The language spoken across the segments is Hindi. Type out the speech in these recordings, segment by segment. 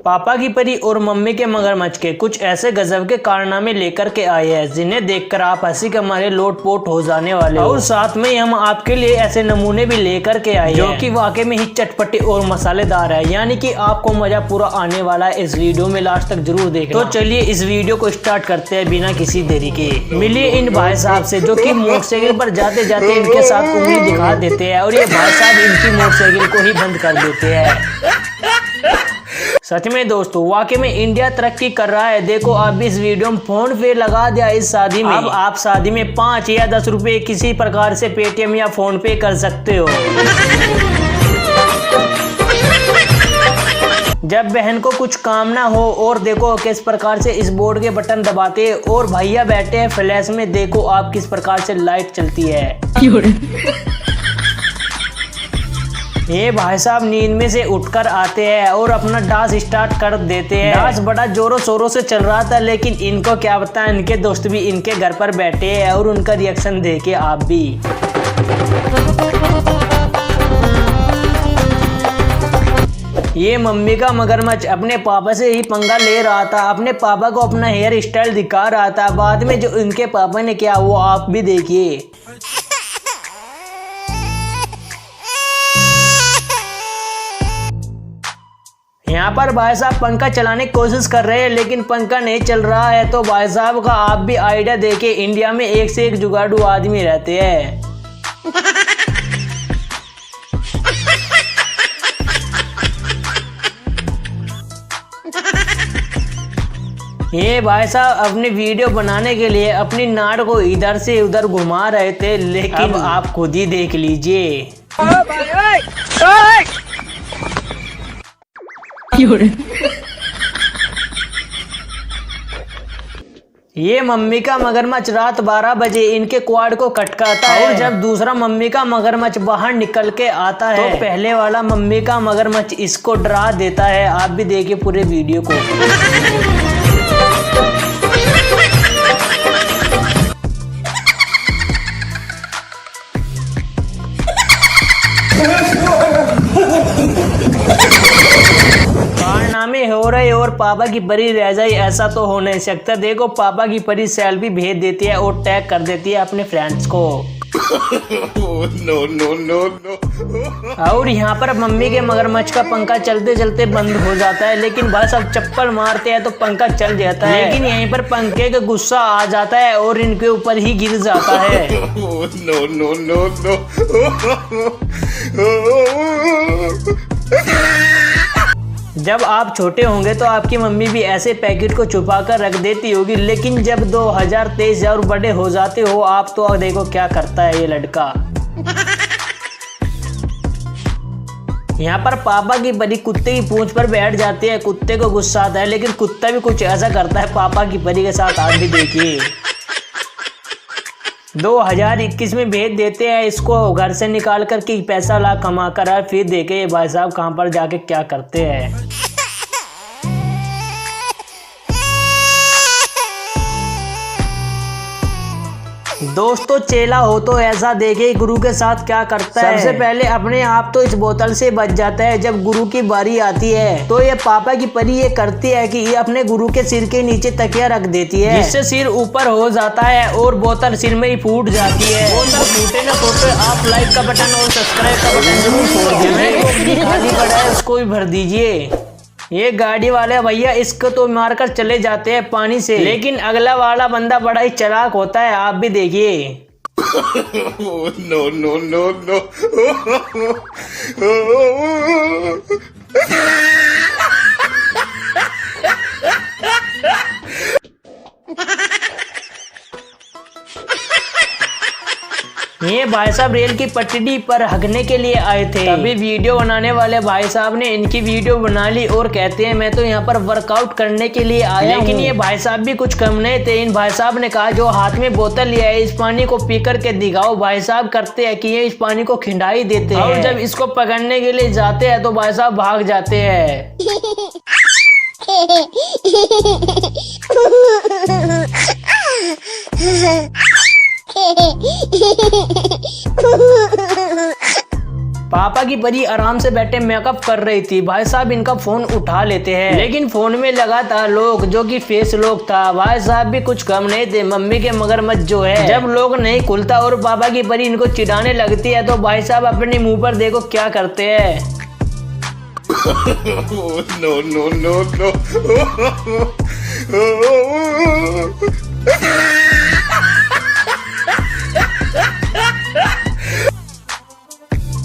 पापा की परी और मम्मी के मगरमच्छ के कुछ ऐसे गजब के कारनामे लेकर के आए हैं जिन्हें देखकर आप हंसी के मारे लोटपोट हो जाने वाले और साथ में हम आपके लिए ऐसे नमूने भी लेकर के आए जो कि वाकई में ही चटपटे और मसालेदार है, यानी कि आपको मजा पूरा आने वाला है। इस वीडियो में लास्ट तक जरूर देखना। तो चलिए इस वीडियो को स्टार्ट करते हैं बिना किसी देरी के। मिलिए इन भाई साहब से जो कि मोटरसाइकिल पर जाते जाते इनके साथ उंगली दिखा देते हैं और ये भाई साहब इनकी मोटरसाइकिल को ही बंद कर देते हैं। सच में दोस्तों वाकई में इंडिया तरक्की कर रहा है। देखो आप भी इस वीडियो में फोन पे लगा दिया इस शादी में। अब आप शादी में 5 या 10 रुपए किसी प्रकार से पेटीएम या फोन पे कर सकते हो। जब बहन को कुछ काम ना हो और देखो किस प्रकार से इस बोर्ड के बटन दबाते हैं और भैया बैठे हैं फ्लैश में, देखो आप किस प्रकार से लाइट चलती है। ये भाई साहब नींद में से उठकर आते हैं और अपना डांस स्टार्ट कर देते हैं। डांस बड़ा जोरों शोरों से चल रहा था, लेकिन इनको क्या पता इनके दोस्त भी इनके घर पर बैठे हैं और उनका रिएक्शन देखे आप भी। ये मम्मी का मगरमच्छ अपने पापा से ही पंगा ले रहा था, अपने पापा को अपना हेयर स्टाइल दिखा रहा था। बाद में जो इनके पापा ने किया वो आप भी देखिए। यहाँ पर भाई साहब पंखा चलाने की कोशिश कर रहे हैं लेकिन पंखा नहीं चल रहा है। तो भाई साहब का आप भी आइडिया देके, इंडिया में एक से एक जुगाड़ू आदमी रहते हैं। ये भाई साहब अपनी वीडियो बनाने के लिए अपनी नाड़ को इधर से उधर घुमा रहे थे, लेकिन आप खुद ही देख लीजिए। ये मम्मी का मगरमच्छ रात 12 बजे इनके क्वाड को खटकाता है और जब दूसरा मम्मी का मगरमच्छ बाहर निकल के आता है तो पहले वाला मम्मी का मगरमच्छ इसको डरा देता है। आप भी देखिए पूरे वीडियो को। कारनामे हो रहे और पापा की परी रह जाए, ऐसा तो हो नहीं सकता। देखो पापा की परी सेल्फी भेज देती है और टैग कर देती है अपने फ्रेंड्स को। नो। और यहाँ पर मम्मी के मगरमच्छ का पंखा चलते चलते बंद हो जाता है, लेकिन भाई सब चप्पल मारते हैं तो पंखा चल जाता है। लेकिन यहीं पर पंखे का गुस्सा आ जाता है और इनके ऊपर ही गिर जाता है। नो। जब आप छोटे होंगे तो आपकी मम्मी भी ऐसे पैकेट को छुपा कर रख देती होगी, लेकिन जब 2023 और बड़े हो जाते हो आप तो देखो क्या करता है ये लड़का। यहाँ पर पापा की परी कुत्ते की पूंछ पर बैठ जाती है। कुत्ते को गुस्सा आता है लेकिन कुत्ता भी कुछ ऐसा करता है पापा की परी के साथ। आप भी देखिए 2021 में भेज देते हैं इसको घर से निकाल कर के पैसा ला कमा कर। फिर देखे ये भाई साहब कहाँ पर जाके क्या करते हैं। दोस्तों चेला हो तो ऐसा देखे गुरु के साथ क्या करता है। सबसे पहले अपने आप तो इस बोतल से बच जाता है। जब गुरु की बारी आती है तो ये पापा की परी ये करती है कि ये अपने गुरु के सिर के नीचे तकिया रख देती है, जिससे सिर ऊपर हो जाता है और बोतल सिर में ही फूट जाती है। बोतल फूटे ना फूटे आप लाइक का बटन और सब्सक्राइब का बटन जरूर छोड़ दीजिए। खाली पड़ा है उसको भी भर दीजिए। ये गाड़ी वाले भैया इसको तो मारकर चले जाते हैं पानी से, लेकिन अगला वाला बंदा बड़ा ही चालाक होता है। आप भी देखिए। नो। ये भाई साहब रेल की पटरी पर हगने के लिए आए थे। तभी वीडियो बनाने वाले भाई साहब ने इनकी वीडियो बना ली और कहते हैं मैं तो यहाँ पर वर्कआउट करने के लिए आया। लेकिन ये भाई साहब भी कुछ कम नहीं थे। इन भाई साहब ने कहा जो हाथ में बोतल लिया है इस पानी को पी करके दिखाओ। भाई साहब करते हैं कि ये इस पानी को खिंडा ही देते हैं और जब इसको पकड़ने के लिए जाते हैं तो भाई साहब भाग जाते हैं। पापा की परी आराम से बैठे मेकअप कर रही थी। भाई साहब इनका फोन उठा लेते हैं, लेकिन फोन में लगा था लॉक, जो कि फेस लॉक था। भाई साहब भी कुछ कम नहीं थे, मम्मी के मगरमच्छ जो है। जब लॉक नहीं खुलता और पापा की परी इनको चिढ़ाने लगती है तो भाई साहब अपने मुंह पर देखो क्या करते हैं। No, no, no, no.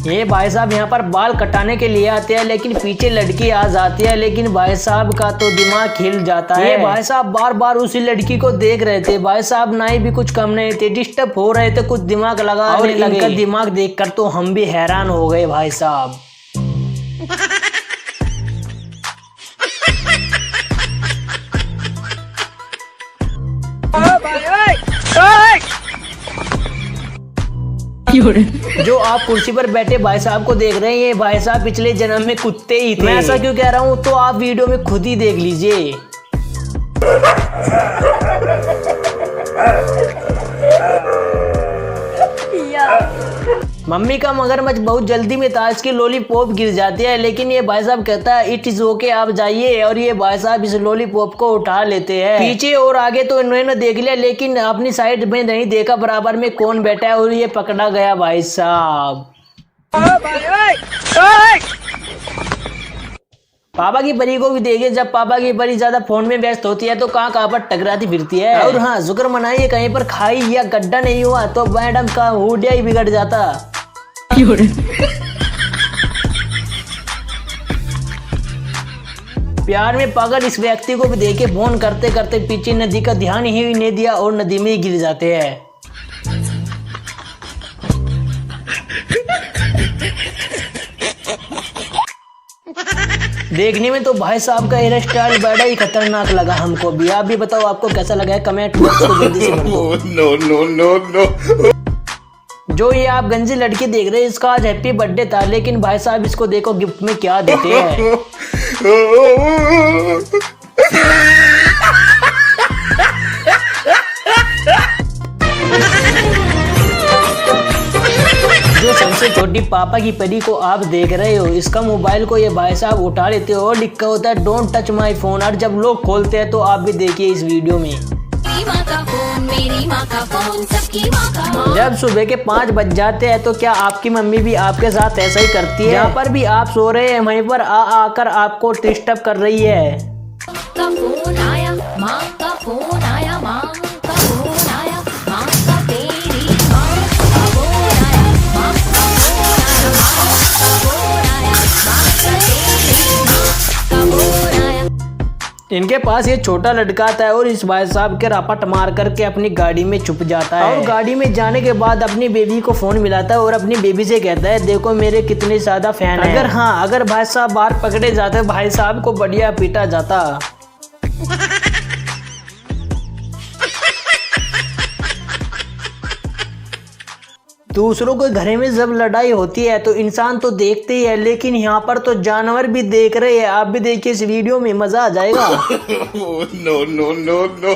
ये भाई साहब यहाँ पर बाल कटाने के लिए आते हैं, लेकिन पीछे लड़की आ जाती है, लेकिन भाई साहब का तो दिमाग हिल जाता है। ये भाई साहब बार बार उसी लड़की को देख रहे थे। भाई साहब नाई भी कुछ कम नहीं थे, डिस्टर्ब हो रहे थे, कुछ दिमाग लगाने लगे। इनका दिमाग देखकर तो हम भी हैरान हो गए भाई साहब। जो आप कुर्सी पर बैठे भाई साहब को देख रहे हैं, ये भाई साहब पिछले जन्म में कुत्ते ही थे। मैं ऐसा क्यों कह रहा हूँ तो आप वीडियो में खुद ही देख लीजिए। मम्मी का मगरमच्छ बहुत जल्दी में था, इसकी लॉलीपॉप गिर जाती है, लेकिन ये भाई साहब कहता है इट इज ओके, आप जाइए। और ये भाई साहब इस लॉलीपॉप को उठा लेते हैं। पीछे और आगे तो इन्होंने देख लिया, लेकिन अपनी साइड में नहीं देखा बराबर में कौन बैठा है, और ये पकड़ा गया भाई साहब। पापा की परी को भी देखिए, जब पापा की परी ज्यादा फोन में व्यस्त होती है तो कहाँ पर टकराती फिरती है। और हाँ, शुक्र मनाइए कहीं पर खाई या गड्ढा नहीं हुआ तो मैडम का हुडिया ही बिगड़ जाता। प्यार में पागल इस व्यक्ति को भी देखे फोन करते करते पीछे नदी का ध्यान ही नहीं दिया और नदी में ही गिर जाते हैं। देखने में तो भाई साहब का हेयर स्टाइल बड़ा ही खतरनाक लगा हमको भी। आप भी बताओ आपको कैसा लगा है, कमेंट बॉक्स को जल्दी से भर दो। No, no, no, no. जो ये आप गंजी लड़की देख रहे हैं, इसका आज हैप्पी बर्थडे था, लेकिन भाई साहब इसको देखो गिफ्ट में क्या देते हैं। जो सबसे छोटी पापा की परी को आप देख रहे हो, इसका मोबाइल को ये भाई साहब उठा लेते हो और लिखा होता है डोंट टच माय फोन। और जब लोग खोलते हैं तो आप भी देखिए इस वीडियो में। मेरी माँ का फोन, सबकी माँ का। जब सुबह के 5 बज जाते हैं तो क्या आपकी मम्मी भी आपके साथ ऐसा ही करती है? यहाँ पर भी आप सो रहे हैं, वहीं पर आकर आपको डिस्टर्ब कर रही है। का फोन आया, माँ का फोन आया, माँ का फोन आया, माँ का तेरी माँ का फोन आया, माँ का फोन आया, माँ का फोन आया, माँ का तेरी माँ का फोन आया। इनके पास ये छोटा लड़का आता है और इस भाई साहब के रपट मार करके अपनी गाड़ी में छुप जाता है। और गाड़ी में जाने के बाद अपनी बेबी को फोन मिलाता है और अपनी बेबी से कहता है देखो मेरे कितने ज्यादा फैन है। अगर भाई साहब बाहर पकड़े जाते भाई साहब को बढ़िया पीटा जाता। दूसरों के घरे में जब लड़ाई होती है तो इंसान तो देखते ही है, लेकिन यहाँ पर तो जानवर भी देख रहे हैं। आप भी देखिए इस वीडियो में, मजा आ जाएगा। No, no, no, no.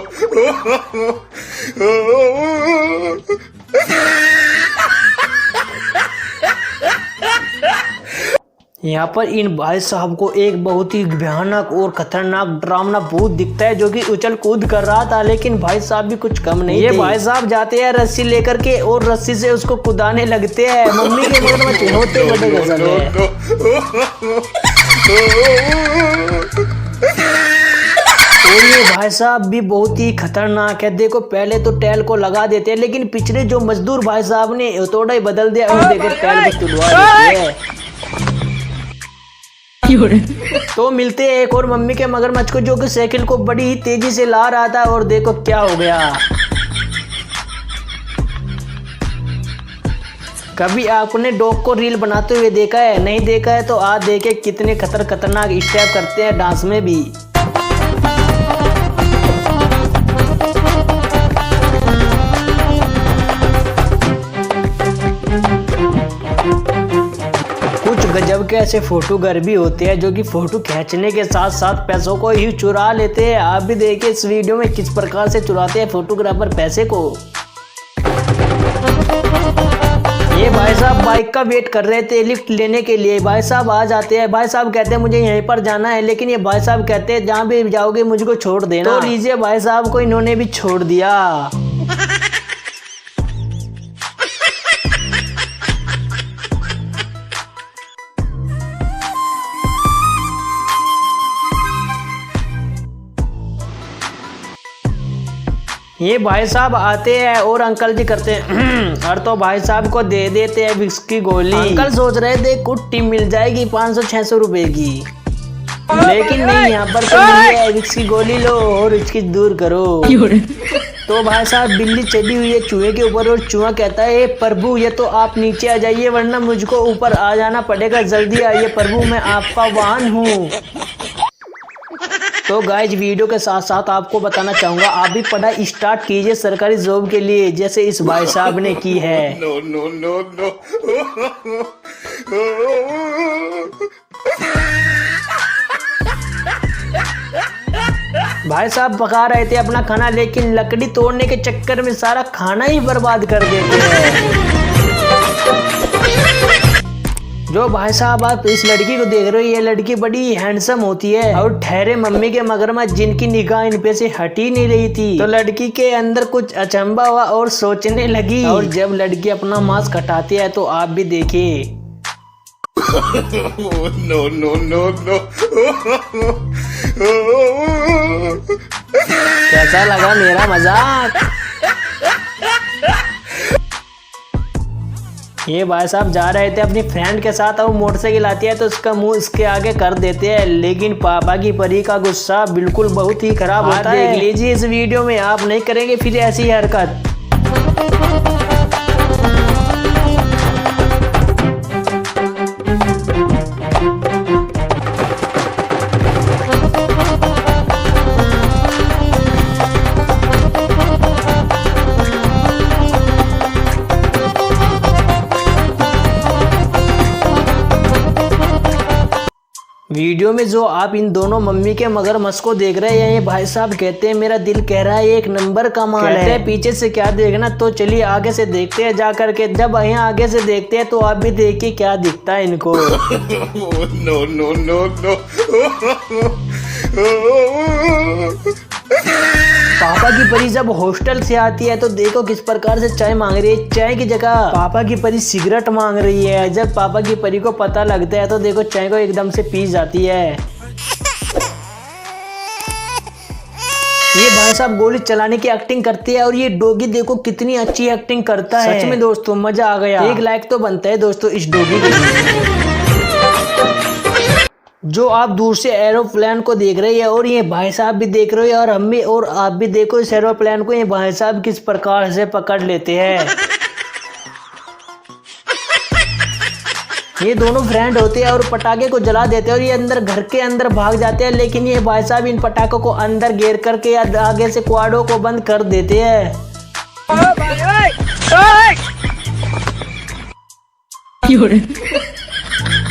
यहाँ पर इन भाई साहब को एक बहुत ही भयानक और खतरनाक डरावना भूत दिखता है, जो कि उछल कूद कर रहा था, लेकिन भाई साहब भी कुछ कम नहीं। ये भाई साहब जाते हैं रस्सी लेकर के और रस्सी से उसको कुदाने लगते हैं। मम्मी के मगरमच्छ होते बड़े गजब है। और ये भाई साहब भी बहुत ही खतरनाक है। देखो पहले तो टैल को लगा देते हैं, लेकिन पिछले जो मजदूर भाई साहब ने थोड़ा ही बदल दिया और देखो टैल को तुड़वा देते हैं। तो मिलते हैं एक और मम्मी के मगरमच्छ को, जो कि साइकिल को बड़ी ही तेजी से ला रहा था, और देखो क्या हो गया। कभी आपने डॉग को रील बनाते हुए देखा है? नहीं देखा है तो आज देखे कितने खतरनाक स्टेप करते हैं डांस में भी। गजब के ऐसे फोटोग्राफर भी होते हैं जो कि फोटो खींचने के साथ साथ पैसों को ही चुरा लेते हैं। आप भी देखिए इस वीडियो में किस प्रकार से चुराते हैं फोटोग्राफर पैसे को। ये ये भाई साहब बाइक का वेट कर रहे थे लिफ्ट लेने के लिए। भाई साहब आ जाते हैं। भाई साहब कहते हैं मुझे यहीं पर जाना है, लेकिन ये भाई साहब कहते हैं जहाँ भी जाओगे मुझको छोड़ देना। तो लीजिए भाई साहब को इन्होंने भी छोड़ दिया। ये भाई साहब आते हैं और अंकल जी करते हैं और तो भाई साहब को दे देते हैं विक्स की गोली। अंकल सोच रहे थे कुट्टी मिल जाएगी 500-600 रुपए की, लेकिन नहीं, यहाँ पर तो मिल है विक्स की गोली, लो और इसकी दूर करो। तो भाई साहब बिल्ली चढ़ी हुई है चूहे के ऊपर और चूहा कहता है प्रभु ये तो आप नीचे आ जाइए वरना मुझको ऊपर आ जाना पड़ेगा, जल्दी आइए प्रभु मैं आपका वाहन हूँ। तो गाइज वीडियो के साथ साथ आपको बताना चाहूंगा आप भी पढ़ाई स्टार्ट कीजिए सरकारी जॉब के लिए, जैसे इस भाई साहब ने की है। No, no, no, no. भाई साहब पका रहे थे अपना खाना, लेकिन लकड़ी तोड़ने के चक्कर में सारा खाना ही बर्बाद कर देते हैं। जो भाई साहब आप इस लड़की को देख रहे हो, ये लड़की बड़ी हैंडसम होती है और ठहरे मम्मी के मगरमच्छ जिनकी निगाह इन पे से हट ही नहीं रही थी। तो लड़की के अंदर कुछ अचंभा हुआ और सोचने लगी, और जब लड़की अपना मास्क हटाती है तो आप भी देखिए। No, no, no, no. कैसा लगा मेरा मजाक? ये भाई साहब जा रहे थे अपनी फ्रेंड के साथ और मोटरसाइकिल आती है तो उसका मुंह इसके आगे कर देते हैं, लेकिन पापा की परी का गुस्सा बिल्कुल बहुत ही खराब होता है। देख लीजिए इस वीडियो में, आप नहीं करेंगे फिर ऐसी हरकत। वीडियो में जो आप इन दोनों मम्मी के मगरमच्छ को देख रहे हैं, ये भाई साहब कहते हैं मेरा दिल कह रहा है एक नंबर का माल है। पीछे से क्या देखना, तो चलिए आगे से देखते हैं जा करके। जब यहाँ आगे से देखते हैं तो आप भी देखिए क्या दिखता है इनको। No, no, no, no. पापा की परी जब हॉस्टल से आती है तो देखो किस प्रकार से चाय मांग रही है। चाय की जगह पापा की परी सिगरेट मांग रही है। जब पापा की परी को पता लगता है तो देखो चाय को एकदम से पी जाती है। ये भाई साहब गोली चलाने की एक्टिंग करती है और ये डॉगी देखो कितनी अच्छी एक्टिंग करता है। सच में दोस्तों मजा आ गया। एक लाइक तो बनता है दोस्तों इस डॉगी के लिए। जो आप दूर से एरोप्लेन को देख रहे हैं और ये भाई साहब भी देख रहे हैं और हम भी, और आप भी देखो इस एरोप्लेन को ये भाई साहब किस प्रकार से पकड़ लेते हैं। ये दोनों फ्रेंड होते हैं और पटाखे को जला देते हैं और ये अंदर घर के अंदर भाग जाते हैं, लेकिन ये भाई साहब इन पटाखों को अंदर घेर करके आगे से क्वाडों को बंद कर देते हैं।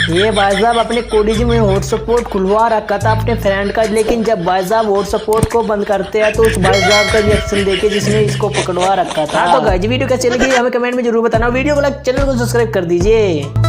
ये भाई साहब अपने कोडीजी में हॉटस्पॉट खुलवा रखा था अपने फ्रेंड का, लेकिन जब भाई साहब हॉटस्पॉट को बंद करते हैं तो उस भाई साहब का रिएक्शन देखे जिसने इसको पकड़वा रखा था। तो गाइस वीडियो कैसी लगी हमें कमेंट में जरूर बताना। वीडियो को लाइक, चैनल को सब्सक्राइब कर दीजिए।